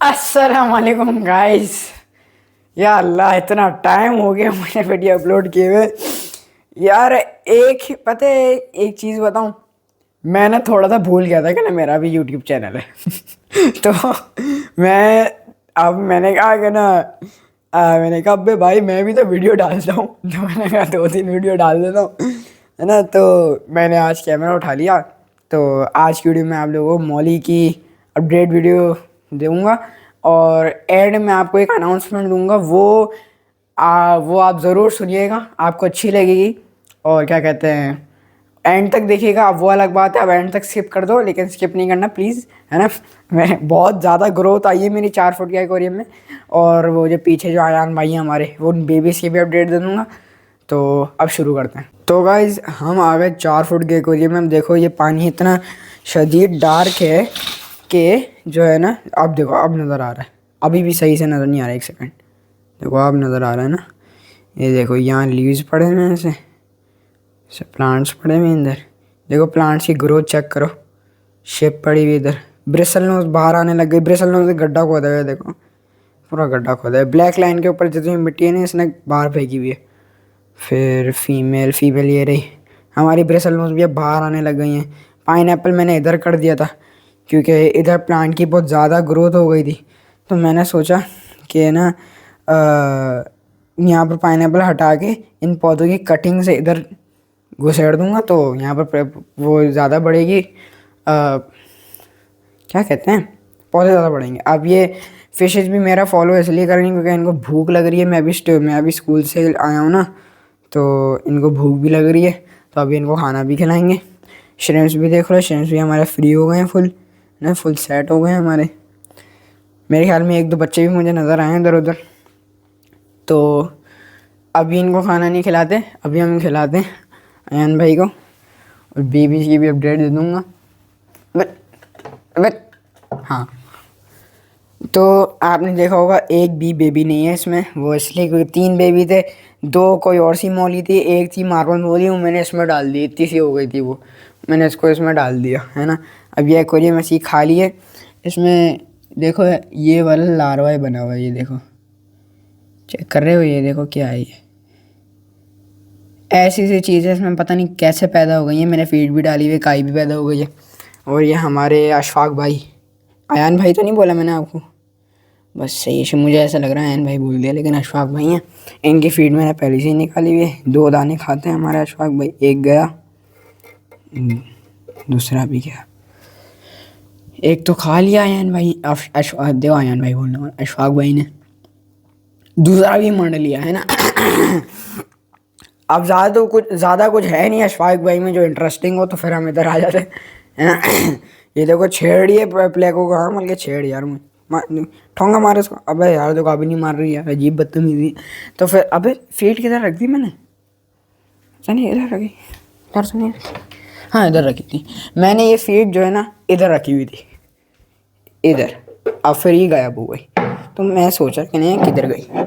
अस्सलाम वालेकुम गाइस। या अल्लाह, इतना टाइम हो गया मुझे वीडियो अपलोड किए हुए। यार पता है, एक चीज़ बताऊं। मैं ना थोड़ा सा भूल गया था कि ना मेरा भी यूट्यूब चैनल है। तो मैं अब मैंने कहा कि ना मैंने कहा अबे भाई मैं भी तो वीडियो डालता हूँ। तो मैंने कहा 2-3 वीडियो डाल देता हूँ, है ना। तो मैंने आज कैमरा उठा लिया। तो आज की वीडियो में आप लोगों को मौली की अपडेट वीडियो दूंगा। और एंड में आपको एक अनाउंसमेंट दूंगा, वो आप ज़रूर सुनिएगा, आपको अच्छी लगेगी। और क्या कहते हैं, एंड तक देखिएगा। अब वो अलग बात है, अब एंड तक स्किप कर दो, लेकिन स्किप नहीं करना प्लीज़, है ना। मैं बहुत ज़्यादा ग्रोथ आई है मेरी 4 फुट के एक्वेरियम में। और वो जो पीछे जो आयान भाई हैं हमारे, वो उन बेबीज़ की भी अपडेट दे दूँगा। तो अब शुरू करते हैं। तो गाइज हम आ गए 4 फुट के एक्वेरियम में। देखो ये पानी इतना शदीद डार्क है कि जो है ना, अब देखो अब नज़र आ रहा है। अभी भी सही से नज़र नहीं आ रहा, एक सेकंड। देखो अब नज़र आ रहा है ना। ये देखो यहाँ लीव्स पड़े हुए हैं, ऐसे प्लांट्स पड़े हुए हैं इधर। देखो प्लांट्स की ग्रोथ चेक करो, शेप पड़ी हुई इधर। ब्रिसल नोज बाहर आने लग गई। ब्रिसल नोज से गड्ढा खोदा है, देखो पूरा गड्ढा खोदा है। ब्लैक लाइन के ऊपर जितनी मिट्टी है ना, इसने बाहर फेंकी हुई है। फिर फीमेल ये रही हमारी ब्रिसल नोज भी अब बाहर आने लग गई हैं। पाइनएप्पल मैंने इधर कर दिया था क्योंकि इधर प्लांट की बहुत ज़्यादा ग्रोथ हो गई थी। तो मैंने सोचा कि ना यहाँ पर पाइनएप्पल हटा के इन पौधों की कटिंग से इधर घुसेड़ दूंगा, तो यहाँ पर वो ज़्यादा बढ़ेगी। क्या कहते हैं, पौधे ज़्यादा बढ़ेंगे। अब ये फिशेज भी मेरा फॉलो इसलिए करेंगे क्योंकि इनको भूख लग रही है। मैं अभी स्कूल से आया हूँ ना, तो इनको भूख भी लग रही है। तो अभी इनको खाना भी खिलाएंगे। श्रिम्प्स भी देख लो, श्रिम्प्स भी हमारे फ्री हो गए हैं, फुल सेट हो गए हैं हमारे। मेरे ख्याल में 1-2 बच्चे भी मुझे नज़र आए हैं इधर उधर। तो अभी इनको खाना नहीं खिलाते, अभी हम खिलाते हैं अयान भाई को। और बेबी की भी अपडेट दे दूँगा। बट बट हाँ, तो आपने देखा होगा एक भी बेबी नहीं है इसमें। वो इसलिए क्योंकि 3 बेबी थे, 2 कोई और सी मौली थी, एक थी मार्बल मौली, वो मैंने इसमें डाल दी। इतनी सी हो गई थी वो, मैंने इसको इसमें डाल दिया, है ना। अब ये एक्वेरियम ऐसी खाली है। इसमें देखो ये वाला लार्वा बना हुआ है, ये देखो, चेक कर रहे हो, ये देखो क्या है ये। ऐसी सी चीज़ें इसमें पता नहीं कैसे पैदा हो गई हैं। मैंने फीड भी डाली हुई, काई भी पैदा हो गई है। और ये हमारे अशफाक भाई, अयान भाई तो नहीं बोला मैंने आपको, बस सही है, मुझे ऐसा लग रहा है अयान भाई बोल दिया, लेकिन अशफाक भाई हैं। इनकी फीड मैंने पहले से ही निकाली हुई है। 2 दाने खाते हैं हमारे अशफाक भाई। एक गया, दूसरा भी गया। एक तो खा लिया अयान भाई, अशफाक देव अयान भाई बोलना, अशफाक भाई ने। दूसरा भी मंड लिया, है ना। अब ज़्यादा कुछ है नहीं अशफाक भाई में जो इंटरेस्टिंग हो, तो फिर हम इधर आ जाते हैं, है ना। ये देखो छेड़िए प्लेको को, हाँ मतलब छेड़ यार, ठोंगा मारे उसको। अबे यार देखो अभी नहीं मार रही यार, अजीब बदतमीजी। तो फिर अबे फीट किधर रख दी मैंने, नहीं इधर रखी, इधर से नहीं, हाँ इधर रखी थी मैंने। ये फीट जो है ना इधर रखी हुई थी, इधर। अब फिर ये गायब हो गई। तो मैं सोचा कि नहीं किधर गई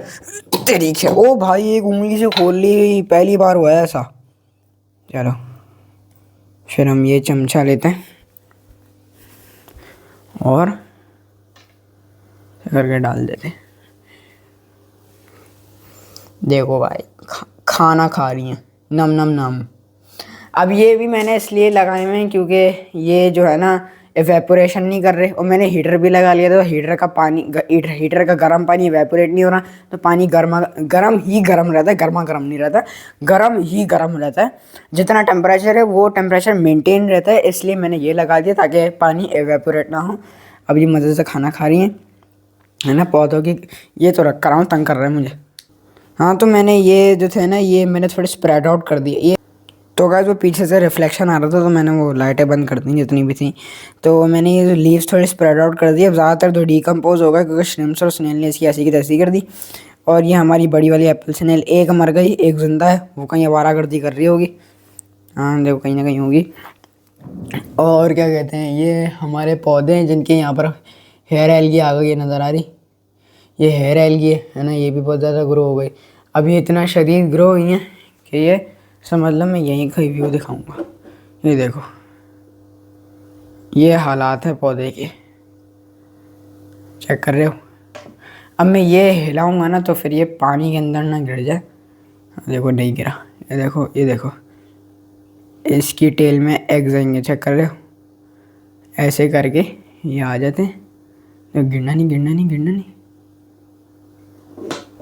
तरीके। ओ भाई एक उंगली से खोल ली, पहली बार हुआ है ऐसा। चलो फिर हम ये चमचा लेते हैं और करके डाल देते हैं। देखो भाई खाना खा रही हैं, नम नम नम। अब ये भी मैंने इसलिए लगाए हुए हैं क्योंकि ये जो है ना एवेपोरेशन नहीं कर रहे। और मैंने हीटर भी लगा लिया था, तो हीटर का पानी, हीटर का गर्म पानी एवेपोरेट नहीं हो रहा, तो पानी गर्म ही गर्म रहता है, गर्मा गर्म नहीं रहता, गर्म ही गर्म रहता है। जितना टेम्परेचर है वो टेम्परेचर मेंटेन रहता है, इसलिए मैंने ये लगा दिया ताकि पानी एवेपोरेट ना हो। अब ये मज़े से खाना खा रही हैं, है ना, पौधों की। ये तो रख कर हूँ, तंग कर रहे हैं मुझे। हाँ तो मैंने ये जो थे ना, ये मैंने थोड़े स्प्रेड आउट कर दिए ये। तो गाइस वो पीछे से रिफ्लेक्शन आ रहा था, तो मैंने वो लाइटें बंद कर दी जितनी भी थी। तो मैंने ये जो लीव्स थोड़ी स्प्रेड आउट कर दी। अब ज़्यादातर तो डिकम्पोज हो गया क्योंकि श्रिम्प्स और स्नेल ने इसकी ऐसी की तैसी कर दी। और ये हमारी बड़ी वाली एप्पल स्नेल, एक मर गई, एक जिंदा है, वो कहीं आवारागर्दी कर रही होगी। हाँ देखो कहीं ना कहीं होगी। और क्या कहते हैं, ये हमारे पौधे हैं जिनके यहाँ पर हेयर एलगी आ गई है, नज़र आ रही, ये हेयर एलगी है ना, ये भी बहुत ज़्यादा ग्रो हो गई। अभी इतना शदीद ग्रो हुई है कि ये समझ लो मैं यहीं का व्यू दिखाऊंगा। ये देखो ये हालात है पौधे के, चेक कर रहे हो। अब मैं ये हिलाऊंगा ना तो फिर ये पानी के अंदर ना गिर जाए। देखो नहीं गिरा, ये देखो, ये देखो, इसकी टेल में एग्स आएंगे, चेक कर रहे हो। ऐसे करके ये आ जाते हैं, तो गिरना नहीं, गिरना नहीं, गिरना नहीं।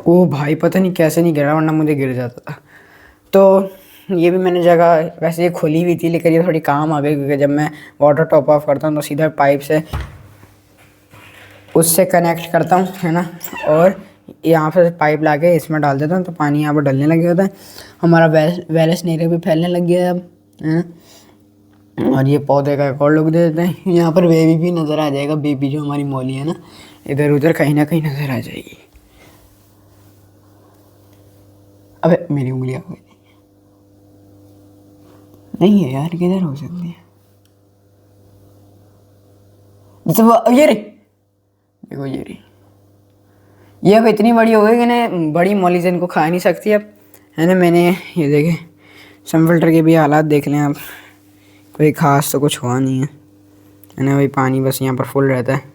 ओ भाई पता नहीं कैसे नहीं गिरा, वरना मुझे गिर जाता था। तो ये भी मैंने जगह वैसे ये खुली हुई थी, लेकिन ये थोड़ी काम आ गई क्योंकि जब मैं वाटर टॉप ऑफ करता हूँ तो सीधा पाइप से उससे कनेक्ट करता हूँ, है ना। और यहाँ पे पाइप ला के इसमें डाल देता हूँ तो पानी यहाँ पर डलने लग जाता है। हमारा वेलस्नेरिया भी फैलने लग गया है अब, है ना। और ये पौधे का एक और लुक दे देते हैं। यहाँ पर बेबी भी नज़र आ जाएगा, बेबी जो हमारी मौली है ना, इधर उधर कहीं ना कहीं नज़र आ जाएगी। अबे मेरी उंगली आ गई। नहीं है यार, किधर हो सकती है। तो ये रे, देखो ये रही। ये अब इतनी बड़ी हो गई कि ना बड़ी मौली से इनको खा नहीं सकती अब, है ना। मैंने ये देखे सम फिल्टर के भी हालात देख लें आप, कोई ख़ास तो कुछ हुआ नहीं है ना। भाई पानी बस यहाँ पर फुल रहता है।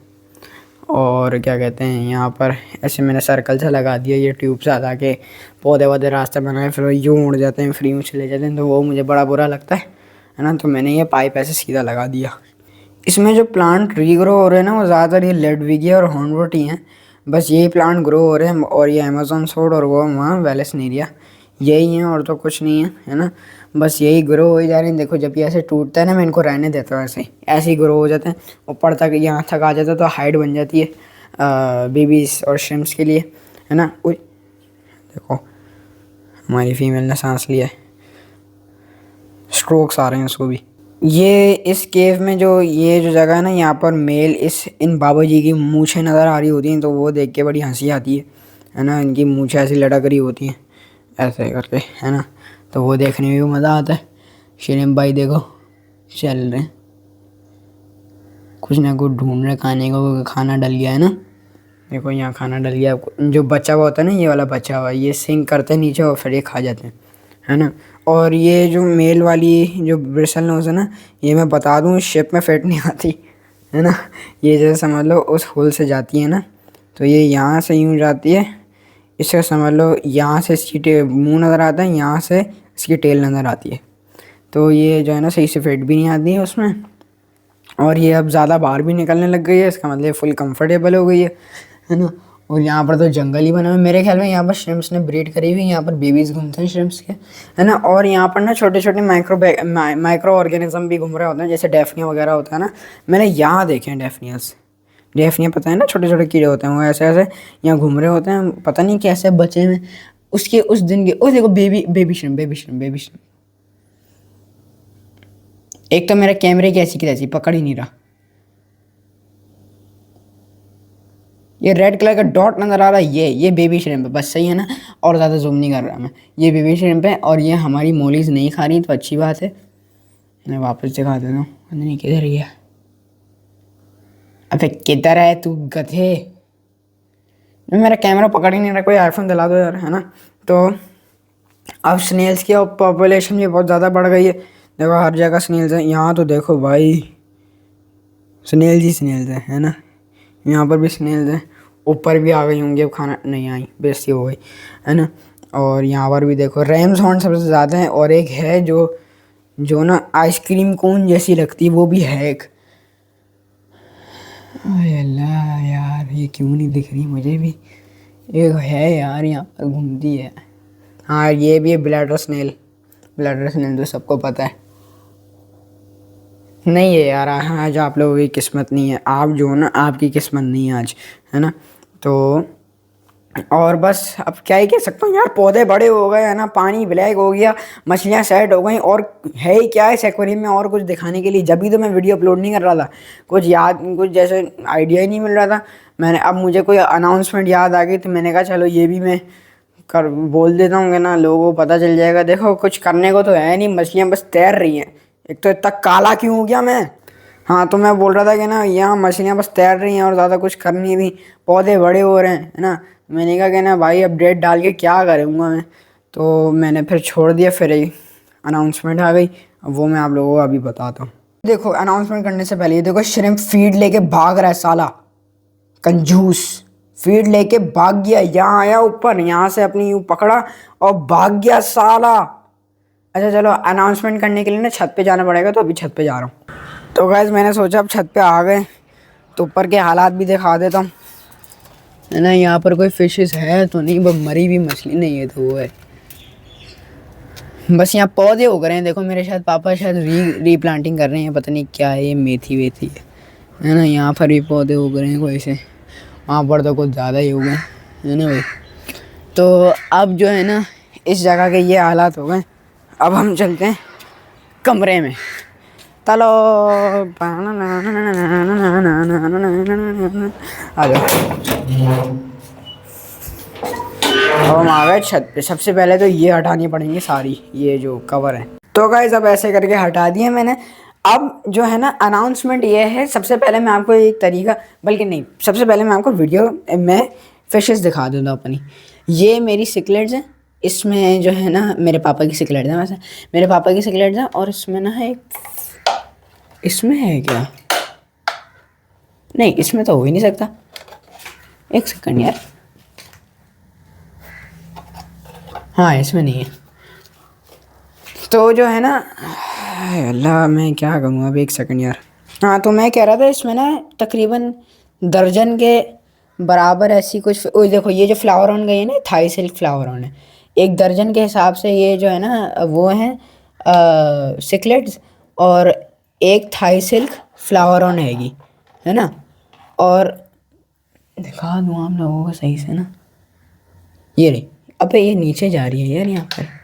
और क्या कहते हैं, यहाँ पर ऐसे मैंने सर्कल सा लगा दिया, ये ट्यूब से हटा के पौधे वौधे रास्ता बनाए, फिर वो यूँ उड़ जाते हैं, फ्री में चले जाते हैं, तो वो मुझे बड़ा बुरा लगता है ना। तो मैंने ये पाइप ऐसे सीधा लगा दिया। इसमें जो प्लांट रीग्रो हो रहे हैं ना, वो ज़्यादातर ये लेडविगिया और हॉर्नवुड ही हैं। बस यही प्लांट ग्रो हो रहे हैं, और ये अमेज़न सोड और वो वहाँ वेलेस्नेरिया, यही हैं और तो कुछ नहीं है ना। बस यही ग्रो हो ही जा रहे हैं। देखो जब ये ऐसे टूटता है ना, मैं इनको रहने देता हूँ ऐसे ही ग्रो हो जाते हैं, ऊपर तक यहाँ तक आ जाता है, तो हाइट बन जाती है बेबीज़ और श्रिम्प्स के लिए, है ना। देखो हमारी फीमेल ने सांस लिया है, स्ट्रोक्स आ रहे हैं उसको भी। ये इस केव में जो ये जो जगह है ना, यहाँ पर मेल इन बाबा जी की मूछें नज़र आ रही होती हैं, तो वो देख के बड़ी हंसी आती है ना। इनकी मूछें ऐसी लटक रही होती हैं ऐसे करके, है ना। तो वो देखने में भी मज़ा आता है। शरीम भाई देखो चल रहे हैं, कुछ ना कुछ ढूंढ रहे खाने को, खाना डल गया है ना। देखो यहाँ खाना डल गया, जो बचा हुआ होता है ना, ये वाला बचा हुआ, ये सिंक करते हैं नीचे और फिर ये खा जाते हैं, है ना। और ये जो मेल वाली जो ब्रिसल नोज है ना, ये मैं बता दूँ शिप में फिट नहीं आती, है ना। ये जैसे समझ लो उस होल से जाती है ना, तो ये यहाँ से यूँ जाती है, इससे समझ लो यहाँ से इसकी मुँह नज़र आता है, यहाँ से इसकी टेल नज़र आती है। तो ये जो है ना सही से फिट भी नहीं आती है उसमें, और ये अब ज़्यादा बाहर भी निकलने लग गई है, इसका मतलब फुल कंफर्टेबल हो गई है ना। और यहाँ पर तो जंगल ही बना हुआ है। मेरे ख्याल में यहाँ पर श्रिम्प्स ने ब्रीड करी हुई, यहाँ पर बेबीज़ घूमते हैं श्रिम्प्स के, है ना। और यहाँ पर ना छोटे छोटे माइक्रो ऑर्गेनिज्म भी घूम रहे होते हैं, जैसे डेफनिया वगैरह होता है ना। मैंने यहाँ देखे हैं डेफनिया पता है ना, छोटे छोटे कीड़े होते हैं, वो ऐसे ऐसे यहाँ घूम रहे होते हैं, पता नहीं कैसे बचे हुए उसके उस दिन के। ओ देखो बेबी श्रिम्प। एक तो मेरे कैमरे की ऐसी की तैसी पकड़ ही नहीं रहा। ये रेड कलर का डॉट नज़र आ रहा है, ये बेबी श्रिम्प है, बस सही है ना। और ज़्यादा जूम नहीं कर रहा मैं, ये बेबी श्रिम्प है। और ये हमारी मोलीज नहीं खा रही, तो अच्छी बात है। मैं वापस दिखा देता हूँ, नहीं किधर गया। अबे किधर है तू गधे, मेरा कैमरा पकड़ ही नहीं रहा, कोई आईफोन दिला दो यार, है ना। तो अब स्नेल्स की पॉपुलेशन भी बहुत ज़्यादा बढ़ गई है। देखो हर जगह स्नेल्स हैं, यहाँ तो देखो भाई स्नेल्स ही स्नेल्स है ना। यहाँ पर भी स्नेल्स हैं, ऊपर भी आ गई होंगी, अब खाना नहीं आई, बेइज्जती हो गई, है ना। और यहाँ पर भी देखो रैम्स हॉर्न सबसे ज़्यादा है, और एक है जो ना आइसक्रीम कोन जैसी लगती है, वो भी है एक। अल्लाह यार, ये क्यों नहीं दिख रही मुझे भी, एक है यार यहाँ पर घूमती है। हाँ ये भी है ब्लैडर स्नेल तो सबको पता है। नहीं है यार, आज आप लोगों की किस्मत नहीं है, आप जो ना आपकी किस्मत नहीं है आज, है ना। तो और बस अब क्या ही कह सकता हूँ यार, पौधे बड़े हो गए, है ना, पानी ब्लैक हो गया, मछलियाँ सेट हो गई, और है ही क्या है इस एक्वेरियम में और कुछ दिखाने के लिए। जब भी तो मैं वीडियो अपलोड नहीं कर रहा था, कुछ जैसे आइडिया ही नहीं मिल रहा था। मैंने अब मुझे कोई अनाउंसमेंट याद आ गई, तो मैंने कहा चलो ये भी मैं बोल देता हूँ कि ना लोगों को पता चल जाएगा। देखो कुछ करने को तो है नहीं, मछलियाँ बस तैर रही हैं। एक तो इतना काला क्यों हो गया मैं। हाँ तो मैं बोल रहा था कि ना यहाँ मछलियाँ बस तैर रही हैं और ज़्यादा कुछ कर नहीं रही, पौधे बड़े हो रहे हैं, है ना। मैंने कहा कि ना भाई अपडेट डाल के क्या करूँगा मैं, तो मैंने फिर छोड़ दिया। फिर एक अनाउंसमेंट आ गई, अब वो मैं आप लोगों को अभी बताता हूँ। देखो अनाउंसमेंट करने से पहले ये देखो श्रिम्प फीड लेके भाग रहा है साला, कंजूस फीड लेके भाग गया, यहाँ आया ऊपर, यहाँ से अपनी यूँ पकड़ा और भाग गया साला। अच्छा चलो, अनाउंसमेंट करने के लिए ना छत पे जाना पड़ेगा, तो अभी छत पे जा रहा हूँ। तो गाइस मैंने सोचा अब छत पे आ गए तो ऊपर के हालात भी दिखा देता हूँ, है ना। यहाँ पर कोई फिशेस है तो नहीं, बस मरी भी मछली नहीं है तो वो है। बस यहाँ पौधे उग रहे हैं, देखो मेरे शायद पापा शायद रीप्लांटिंग कर रहे हैं, पता नहीं क्या है ये, मेथी वेथी है ना। यहाँ पर भी पौधे उग रहे हैं कोई से, वहाँ पर तो कुछ ज़्यादा ही उगे है ना भाई। तो अब जो है ना इस जगह के ये हालात हो गए, अब हम चलते हैं कमरे में। चलो आ जाओ। अब हम आ गए छत पे। सबसे पहले तो ये हटानी पड़ेंगी सारी, ये जो कवर है। तो गाइस अब ऐसे करके हटा दिए मैंने। अब जो है ना अनाउंसमेंट ये है, सबसे पहले मैं आपको एक तरीका, बल्कि नहीं, सबसे पहले मैं आपको वीडियो में फिशेस दिखा दूँगा अपनी। ये मेरी सिकलेट्स हैं, इसमें जो है ना मेरे पापा की सिकलेट्स हैं, वैसे मेरे पापा की सिकलेट्स हैं। और इसमें ना है, इसमें है क्या, नहीं इसमें तो हो ही नहीं सकता। एक सेकंड यार, हाँ इसमें नहीं है। तो जो है ना, अल्लाह मैं क्या करूँ अब, एक सेकंड यार। हाँ तो मैं कह रहा था इसमें ना तकरीबन दर्जन के बराबर ऐसी कुछ, ओ देखो ये जो फ्लावर ऑन गई है ना, थाई सिल्क फ्लावर ऑन है। एक दर्जन के हिसाब से ये जो है ना वो है सिकलेट्स, और एक थाई सिल्क फ्लावर ऑन हैगी, है ना। और दिखा दूँ आप लोगों को सही से ना, ये रही। अबे ये नीचे जा रही है यार, यहाँ पर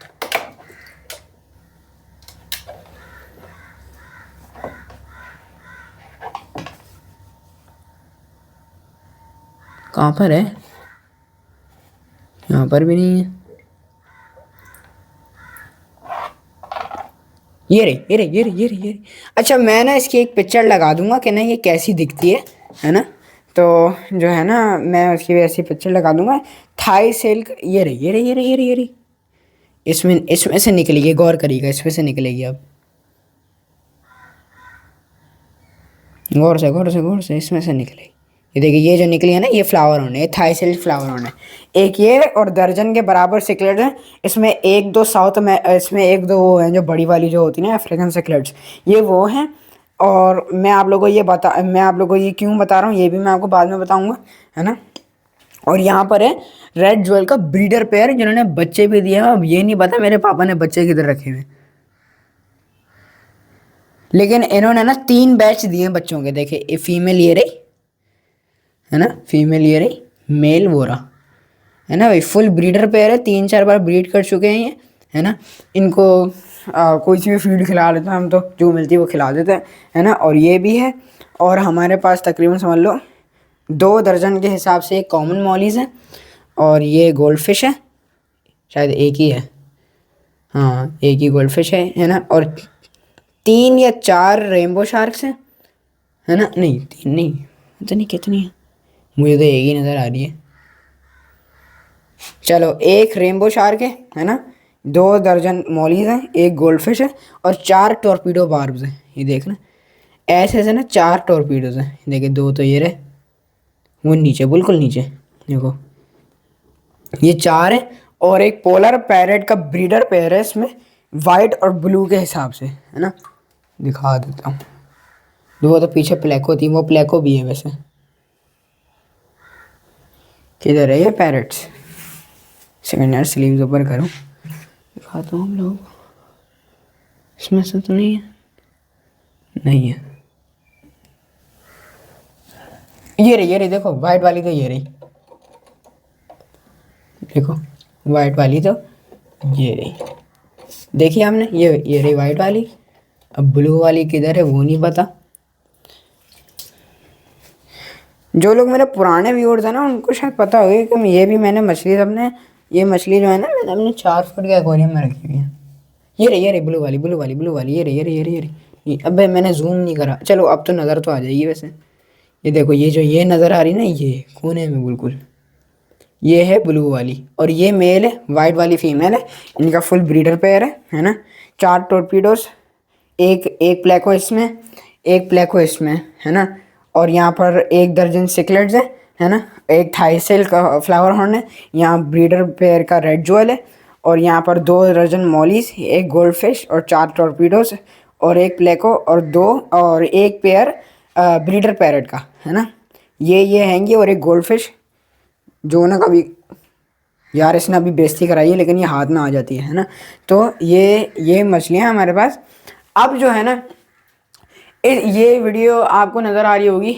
कहाँ पर है, यहाँ पर भी नहीं है। ये रही ये रही ये रही ये रही ये रही। अच्छा मैं ना इसकी एक पिक्चर लगा दूंगा कि ना ये कैसी दिखती है ना। तो जो है ना मैं उसकी ऐसी पिक्चर लगा दूंगा। थाई सिल्क, ये रही ये रही ये रही ये रही ये रही। इसमें से निकलेगी, गौर करिएगा, इसमें से निकलेगी। अब गौर से इसमें से निकलेगी। ये देखिए ये जो निकली है ना, ये फ्लावर ऑन है, ये थाई सिल्क फ्लावर ऑन है। एक ये और दर्जन के बराबर सिकलेट्स हैं। इसमें एक दो साउथ में, इसमें एक दो वो हैं जो बड़ी वाली जो होती है ना अफ्रीकन सिकलेट्स, ये वो हैं। और मैं आप लोगों को ये क्यों बता रहा हूँ ये भी मैं आपको बाद में बताऊँगा, है ना। और यहाँ पर है रेड ज्वेल का ब्रीडर पेयर, जिन्होंने बच्चे भी दिए हैं। अब ये नहीं पता मेरे पापा ने बच्चे किधर रखे हुए, लेकिन इन्होंने ना 3 बैच दिए हैं बच्चों के। देखे ये फीमेल ये रही, है ना, फीमेल ये रही, मेल वो रहा, है ना भाई। फुल ब्रीडर पेयर है, 3-4 बार ब्रीड कर चुके हैं ये, है ना। इनको कोई सी भी फीड खिला देते हैं हम, तो जो मिलती है वो खिला देते हैं, है ना। और ये भी है। और हमारे पास तकरीबन समझ लो 2 दर्जन के हिसाब से एक कॉमन मॉलीज है, और ये गोल्ड फिश है, शायद एक ही है, हाँ एक ही गोल्ड फिश है ना। और 3 या 4 रेनबो शार्क्स हैं, है ना। नहीं 3 नहीं, पता नहीं कितनी है, मुझे तो एक ही नज़र आ रही है। चलो एक रेनबो शार्क है ना, 2 दर्जन मॉलीज हैं, एक गोल्ड फिश है, और 4 टॉर्पीडो बार्ब्स हैं। ये देखना ऐसे ऐसे ना 4 टॉर्पीडोज हैं। देखिए 2 तो ये रहे, वो नीचे बिल्कुल नीचे देखो, ये 4 है। और एक पोलर पैरेट का ब्रीडर पेयर है इसमें, वाइट और ब्लू के हिसाब से, है ना। दिखा देता हूँ, वो तो पीछे प्लेको थी, वो प्लेको भी है वैसे। किधर है ये पैरेट्स, सेकंड यार स्लीव्स ऊपर करूँ, दिखाता हूँ हम लोग। इसमें से तो नहीं है, नहीं है। ये रही देखो वाइट वाली, तो ये रही देखो, वाइट वाली तो ये रही, देखिए हमने, ये रही वाइट वाली। अब ब्लू वाली किधर है वो नहीं पता। जो लोग मेरे पुराने व्यूअर्स हैं ना उनको शायद पता होगी कि ये भी मैंने मछली, सबने ये मछली जो है ना मैंने अपने 4 फुट के एक्वेरियम में रखी हुई है। ये रही ब्लू वाली ये रही। अबे मैंने जूम नहीं करा, चलो अब तो नज़र तो आ जाएगी वैसे। ये देखो ये जो ये नज़र आ रही ना, ये कोने में बिल्कुल, ये है ब्लू वाली, और ये मेल है, वाइट वाली फीमेल है। इनका फुल ब्रीडर पेयर है ना। 4 टॉर्पीडोज, एक प्लेको इसमें, एक प्लेको इसमें, है ना। और यहाँ पर 1 दर्जन सिकलेट्स हैं, है ना, एक थाईसेल का फ्लावर हॉर्न है, यहाँ ब्रीडर पेयर का रेड ज्वेल है, और यहाँ पर 2 दर्जन मॉलीज, एक गोल्ड फिश और 4 टॉर्पीडोज और एक प्लेको और एक पेयर ब्रीडर पैरेट का, है ना। ये हैंगी, और एक गोल्ड फिश जो ना कभी, यार इसने अभी बेइज्जती कराई है लेकिन ये हाथ में आ जाती है ना। तो ये मछलियाँ हमारे पास। अब जो है ना, ये वीडियो आपको नज़र आ रही होगी,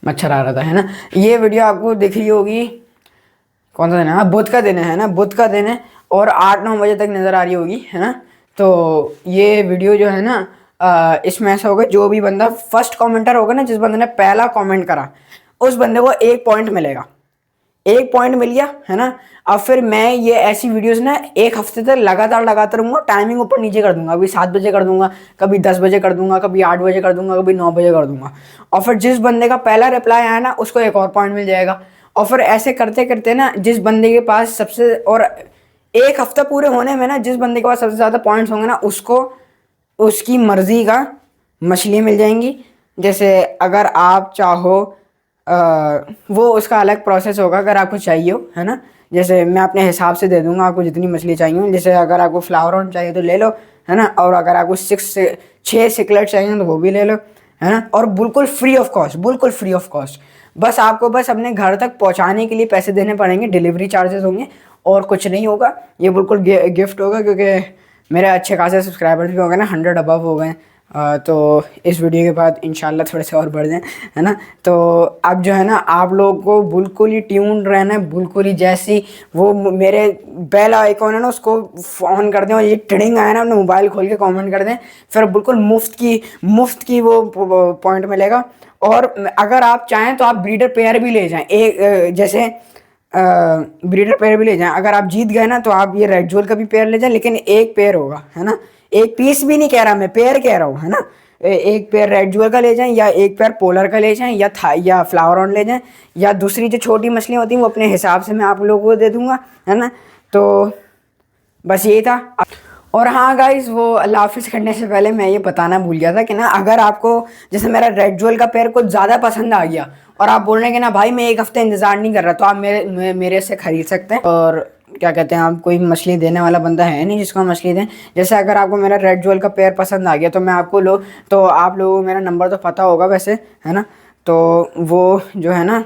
मच्छर आ रहा था, है ना। ये वीडियो आपको दिख रही होगी, कौन सा दिन है, हाँ बुध का दिन है ना, बुध का दिन है, और 8-9 बजे तक नज़र आ रही होगी, है ना। तो ये वीडियो जो है ना, इसमें ऐसा होगा, जो भी बंदा फर्स्ट कमेंटर होगा ना, जिस बंदे ने पहला कमेंट करा, उस बंदे को 1 पॉइंट मिलेगा। 1 पॉइंट मिल गया, है ना। अब फिर मैं ये ऐसी वीडियोस ना 1 हफ्ते तक लगातार लगातार रहूँगा, टाइमिंग ऊपर नीचे कर दूंगा, कभी 7 बजे कर दूंगा, कभी 10 बजे कर दूंगा, कभी 8 बजे कर दूंगा, कभी 9 बजे कर दूंगा। और फिर जिस बंदे का पहला रिप्लाई आया ना, उसको 1 और पॉइंट मिल जाएगा। और फिर ऐसे करते करते ना, जिस बंदे के पास सबसे, और 1 हफ्ता पूरे होने में ना, जिस बंदे के पास सबसे ज़्यादा पॉइंट्स होंगे ना, उसको उसकी मर्जी का मछली मिल जाएंगी। जैसे अगर आप चाहो, वो उसका अलग प्रोसेस होगा अगर आपको चाहिए हो, है ना। जैसे मैं अपने हिसाब से दे दूंगा आपको जितनी मछली चाहिए हो। जैसे अगर आपको फ्लावर ऑन चाहिए तो ले लो, है ना, और अगर आपको 6 सिकलेट चाहिए तो वो भी ले लो, है ना। और बिल्कुल फ्री ऑफ कॉस्ट, बिल्कुल फ्री ऑफ कॉस्ट। बस आपको बस अपने घर तक पहुंचाने के लिए पैसे देने पड़ेंगे, डिलीवरी चार्जेस होंगे, और कुछ नहीं होगा। ये बिल्कुल गिफ्ट होगा, क्योंकि मेरे अच्छे खासे सब्सक्राइबर्स भी हो गए ना, 100 अबव हो गए। तो इस वीडियो के बाद इंशाल्लाह थोड़े से और बढ़ जाएं, है ना। तो अब जो है ना, आप लोगों को बिल्कुल ही ट्यून रहना है, बिल्कुल ही जैसी वो मेरे बेल आइकॉन है ना, उसको ऑन कर दें, और ये टिडिंग आया ना, अपने मोबाइल खोल के कमेंट कर दें, फिर बिल्कुल मुफ्त की वो पॉइंट मिलेगा। और अगर आप चाहें तो आप ब्रीडर पेयर भी ले जाएं, एक जैसे ब्रीडर पेयर भी ले जाएं। अगर आप जीत गए ना, तो आप ये रेड ज्वेल का भी पेयर ले जाएं, लेकिन एक पेयर होगा, है ना। एक पीस भी नहीं कह रहा मैं, पेयर कह रहा हूँ, है ना। एक पेयर रेड ज्वेल का ले जाएं, या एक पेयर पोलर का ले जाएं, या फ्लावर ऑन ले जाएं, या दूसरी जो छोटी मछलियाँ होती हैं वो अपने हिसाब से मैं आप लोगों को दे दूंगा, है ना। तो बस यही था। और हाँ गाइस, वो अल्लाह हाफिज़ करने से पहले मैं ये बताना भूल गया था कि ना, अगर आपको जैसे मेरा रेड ज्वेल का पेयर कुछ ज़्यादा पसंद आ गया, और आप बोल रहे हैं कि ना भाई मैं 1 हफ्ते इंतज़ार नहीं कर रहा, तो आप मेरे से ख़रीद सकते हैं। और क्या कहते हैं, आप कोई मछली देने वाला बंदा है नहीं जिसको हम मछली दें। जैसे अगर आपको मेरा रेड ज्वेल का पेयर पसंद आ गया, तो मैं आपको तो आप लोगों को मेरा नंबर तो पता होगा वैसे, है ना। तो वो जो है ना,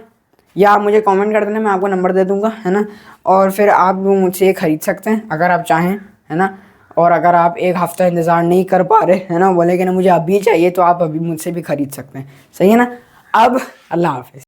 या आप मुझे कमेंट कर देना, मैं आपको नंबर दे दूँगा, है ना। और फिर आप मुझसे ये ख़रीद सकते हैं अगर आप चाहें, है ना। और अगर आप 1 हफ्ता इंतज़ार नहीं कर पा रहे, है ना, बोले कि ना मुझे अभी चाहिए, तो आप अभी मुझसे भी ख़रीद सकते हैं, सही है ना। अब अल्लाह हाफ़िज़।